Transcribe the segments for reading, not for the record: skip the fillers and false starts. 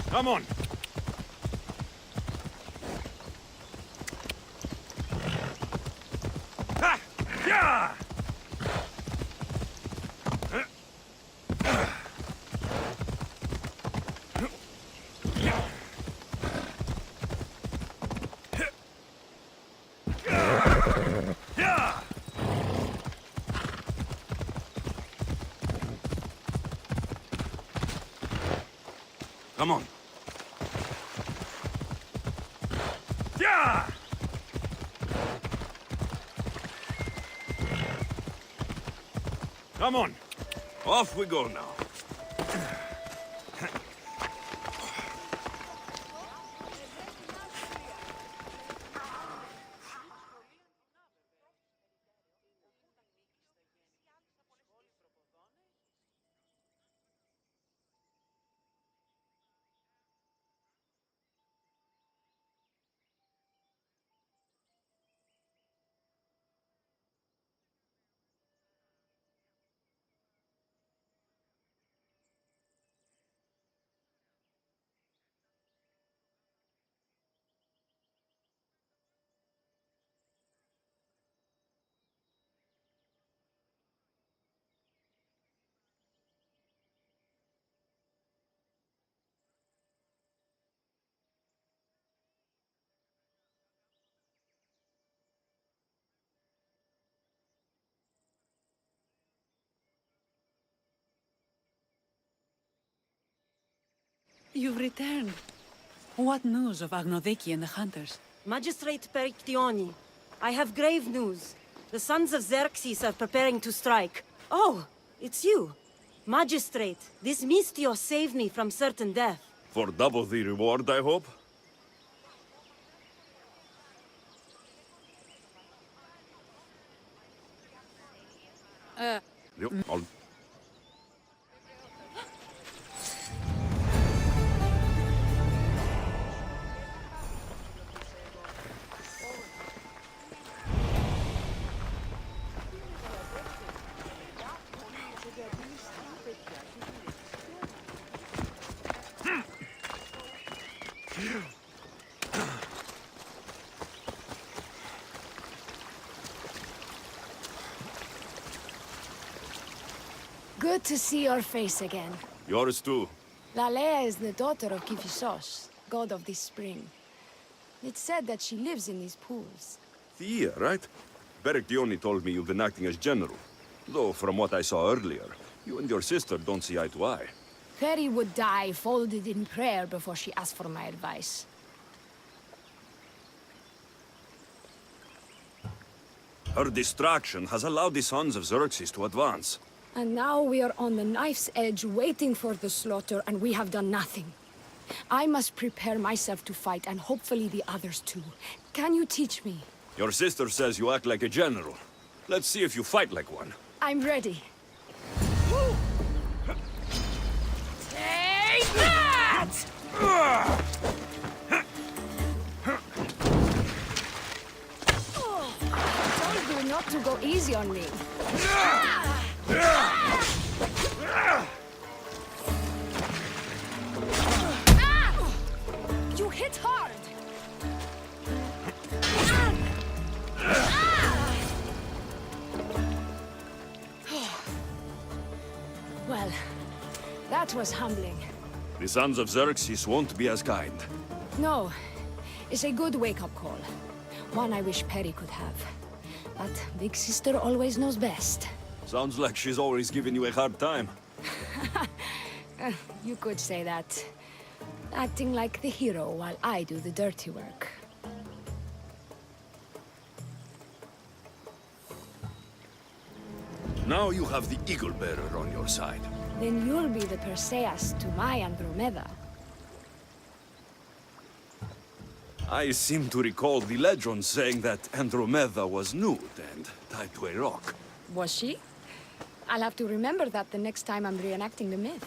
Come on. Ha! Yeah! Come on. Yeah! Come on. Off we go now. You've returned. What news of Agnodeki and the hunters? Magistrate Perictioni, I have grave news. The sons of Xerxes are preparing to strike. Oh, it's you. Magistrate, this Mistio saved me from certain death. For double the reward, I hope? I'll... Good to see your face again. Yours too. Lalea is the daughter of Kifissos, god of the spring. It's said that she lives in these pools. Thea, right? Berictioni told me you've been acting as general. Though, from what I saw earlier, you and your sister don't see eye to eye. Peri would die folded in prayer before she asked for my advice. Her distraction has allowed the sons of Xerxes to advance. And now we are on the knife's edge waiting for the slaughter, and we have done nothing. I must prepare myself to fight, and hopefully the others too. Can you teach me? Your sister says you act like a general. Let's see if you fight like one. I'm ready. Take that! I told you not to go easy on me. You hit hard! Well, that was humbling. The sons of Xerxes won't be as kind. No, it's a good wake-up call. One I wish Peri could have. But Big Sister always knows best. Sounds like she's always giving you a hard time. You could say that. Acting like the hero while I do the dirty work. Now you have the Eagle Bearer on your side. Then you'll be the Perseus to my Andromeda. I seem to recall the legend saying that Andromeda was nude and tied to a rock. Was she? I'll have to remember that the next time I'm reenacting the myth.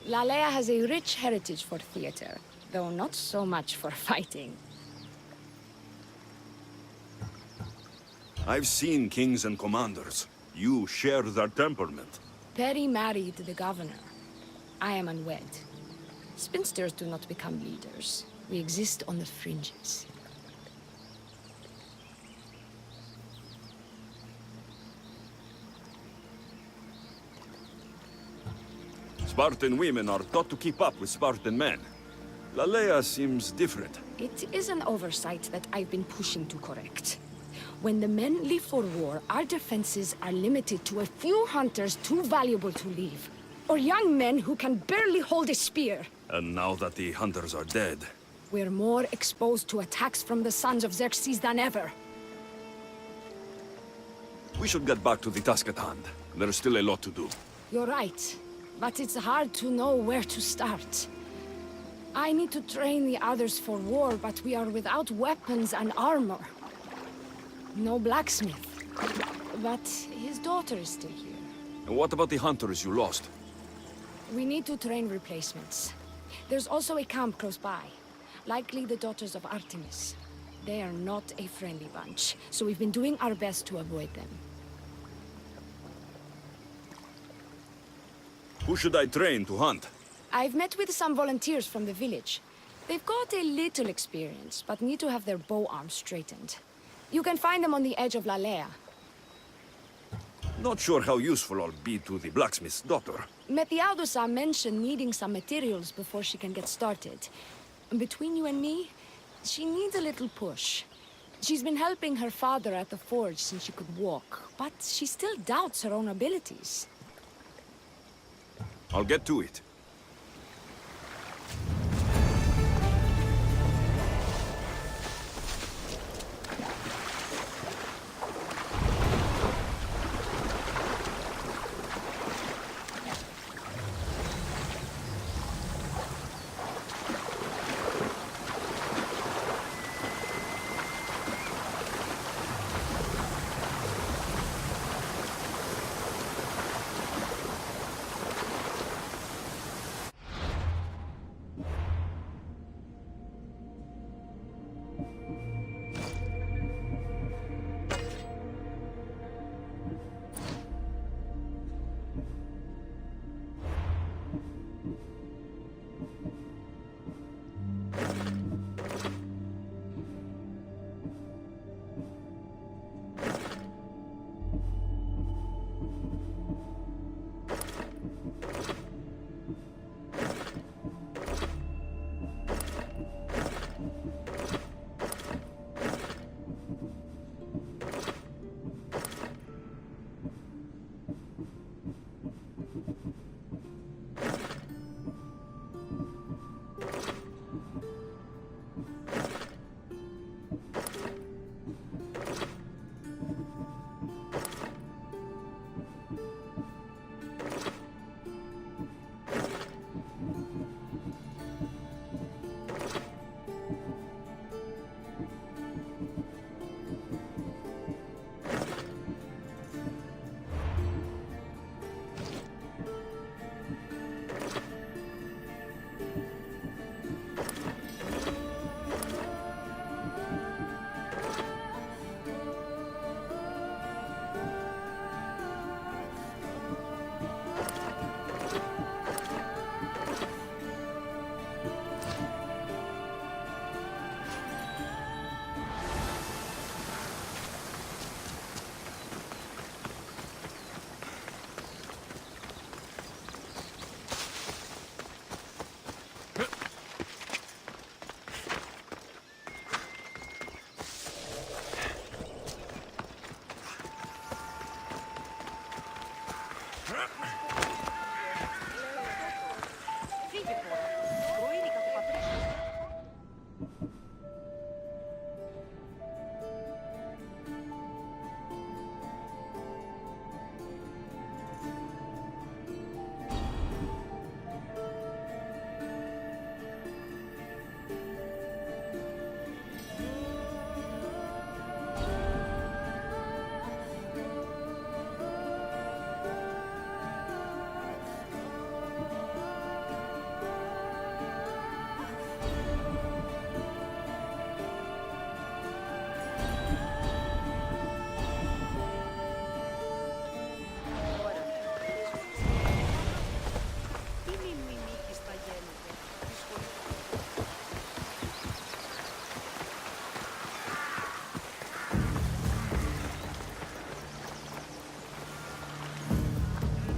Lalea has a rich heritage for theater, though not so much for fighting. I've seen kings and commanders. You share their temperament. Perry married the governor. I am unwed. Spinsters do not become leaders. We exist on the fringes. Spartan women are taught to keep up with Spartan men. Lalea seems different. It is an oversight that I've been pushing to correct. When the men leave for war, our defenses are limited to a few hunters too valuable to leave. Or young men who can barely hold a spear. And now that the hunters are dead, We're more exposed to attacks from the sons of Xerxes than ever. we should get back to the task at hand. There's still a lot to do. You're right, but it's hard to know where to start. I need to train the others for war, but we are without weapons and armor. No blacksmith. But his daughter is still here. And what about the hunters you lost? We need to train replacements. There's also a camp close by. Likely the daughters of Artemis. They are not a friendly bunch, so we've been doing our best to avoid them. Who should I train to hunt? I've met with some volunteers from the village. They've got a little experience, but need to have their bow arms straightened. You can find them on the edge of Lalea. Not sure how useful I'll be to the blacksmith's daughter. Methiadusa mentioned needing some materials before she can get started. Between you and me, she needs a little push. She's been helping her father at the forge since she could walk, but she still doubts her own abilities. I'll get to it.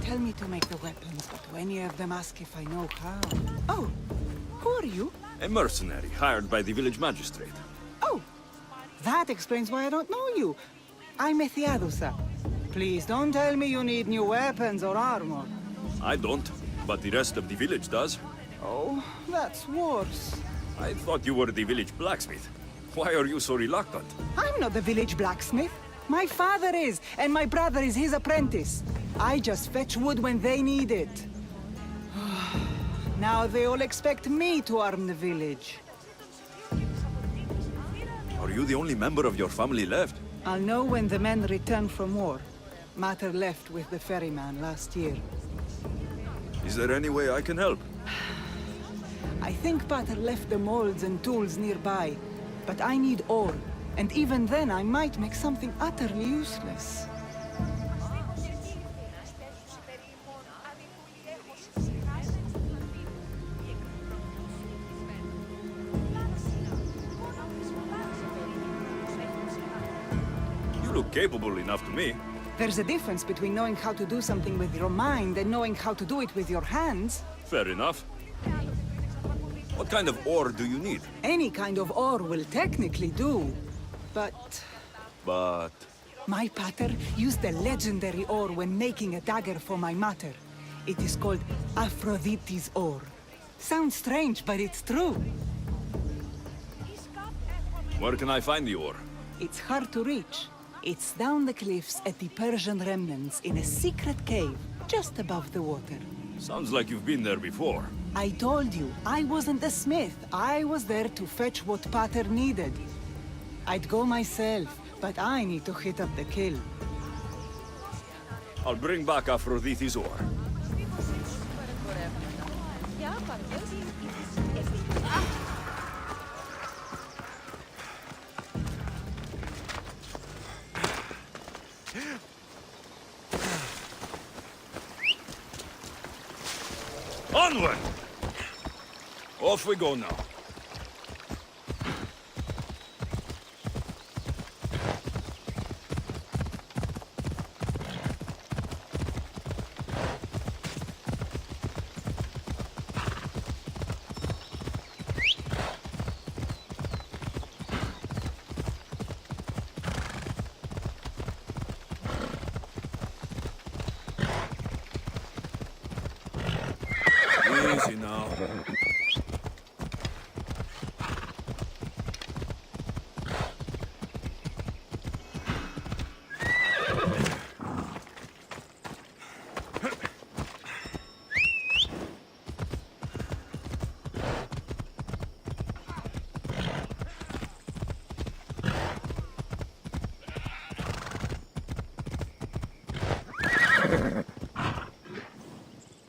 tell me to make the weapons, but any of them ask if I know how. Oh, who are you? A mercenary hired by the village magistrate. Oh, that explains why I don't know you. I'm Ethiadusa. Please don't tell me you need new weapons or armor. I don't, but the rest of the village does. Oh, that's worse. I thought you were the village blacksmith. Why are you so reluctant? I'm not the village blacksmith. My father is, and my brother is his apprentice. I just fetch wood when they need it. Now they all expect me to arm the village. Are you the only member of your family left? I'll know when the men return from war. Mater left with the ferryman last year. Is there any way I can help? I think Pater left the molds and tools nearby, but I need ore, and even then I might make something utterly useless. You look capable enough to me. There's a difference between knowing how to do something with your mind and knowing how to do it with your hands. Fair enough. What kind of ore do you need? Any kind of ore will technically do, but... But... My pater used a legendary ore when making a dagger for my mater. It is called Aphrodite's ore. Sounds strange, but it's true. Where can I find the ore? It's hard to reach. It's down the cliffs at the Persian remnants in a secret cave, just above the water. Sounds like you've been there before. I told you, I wasn't a smith. I was there to fetch what Pater needed. I'd go myself, but I need to hit up the kill. I'll bring back Aphrodite's ore. Onward! Off we go now. Easy now.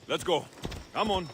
Let's go. Come on.